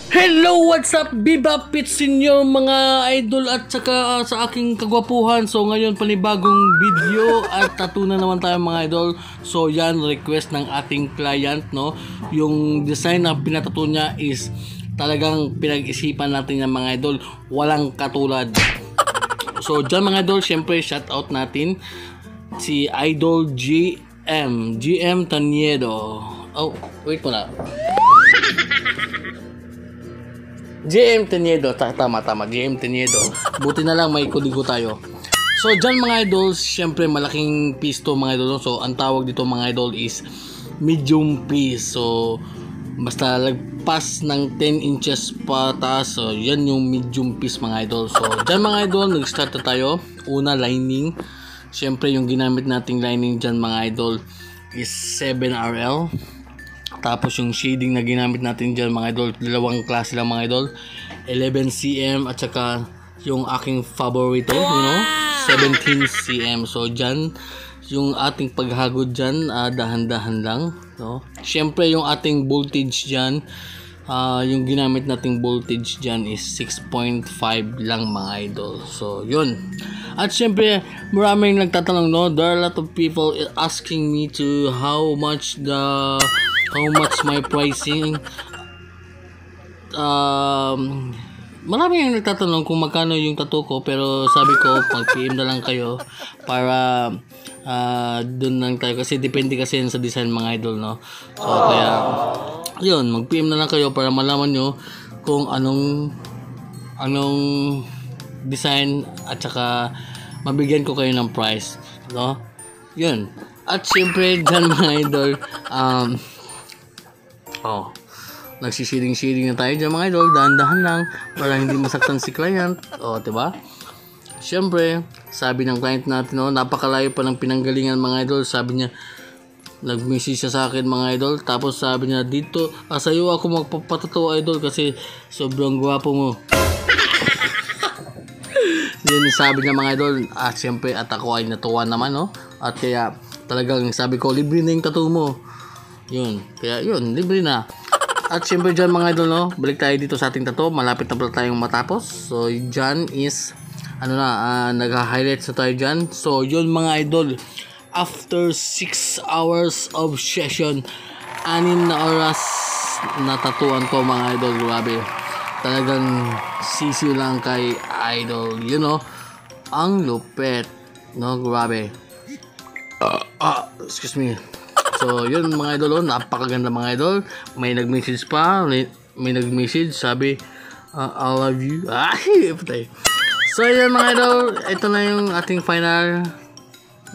Hello, what's up? Biba Pits inyo mga idol at saka sa aking kagwapuhan. So ngayon panibagong video at tattoo na naman tayo mga idol. So yan, request ng ating client, no. Yung design na pinatattoo niya is talagang pinag-isipan natin yung mga idol. Walang katulad. So dyan mga idol, syempre shout out natin si Idol GM Taniedo. Oh, wait mo na. GM Taniedo, tama, GM Taniedo. Buti na lang may kudigo tayo. So dyan mga idol, syempre malaking piece to mga idol. So ang tawag dito mga idol is medium piece. So basta lagpas ng 10 inches pataas, so yan yung medium piece mga idol. So dyan mga idol, nag-start na tayo. Una, lining. Syempre yung ginamit nating lining dyan mga idol is 7RL. Tapos yung shading na ginamit natin dyan mga idol, dalawang klase lang mga idol, 11cm at saka yung aking favorito, you know, 17cm. So dyan yung ating paghagod dyan, dahan-dahan lang, no? Syempre yung ating voltage dyan, yung ginamit nating voltage dyan is 6.5 lang mga idol. So yun. At syempre maraming nagtatanong, no, there are a lot of people asking me to how much my pricing. Marami yung nagtatanong kung magkano yung tattoo ko, pero sabi ko mag-PM na lang kayo para dun lang tayo, kasi depende kasi sa design mga idol, no. So kaya yun, mag-PM na lang kayo para malaman nyo kung anong design at saka mabigyan ko kayo ng price, no. Yun. At syempre dyan mga idol, nagsishading na tayo dyan mga idol, dahan-dahan lang para hindi masaktan si client, diba? Syempre, sabi ng client natin, napakalayo pa ng pinanggalingan mga idol. Sabi niya, nag-message siya sa akin mga idol, tapos sabi niya, dito, sa'yo ako magpapatato idol kasi sobrang gwapo mo. Yun sabi niya mga idol. Syempre, at ako ay natuwa naman, no? At kaya talagang sabi ko, libre na yung tattoo mo. Yun, kaya yun, libre na. At syempre dyan mga idol, no, balik tayo dito sa ating tattoo. Malapit na pala tayong matapos. So dyan is nag-highlights na tayo dyan. So yun mga idol, after 6 hours of session, 6 na oras na tatuan ko mga idol. Grabe, talagang sisiw lang kay idol, you know, ang lupet, no, grabe. Excuse me. So yun mga idol, napakaganda mga idol. May nag-message pa, may nag-message, sabi I love you. So yun mga idol, ito na yung ating final,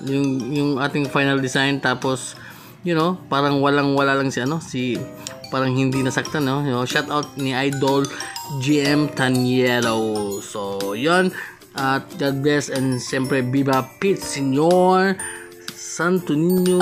yung ating final design. Tapos you know, parang wala lang si parang hindi nasaktan, no. You know, shout out ni Idol GM Taniedo. So yun, at God bless, and siyempre Biba Pits Senyor Santo Niño.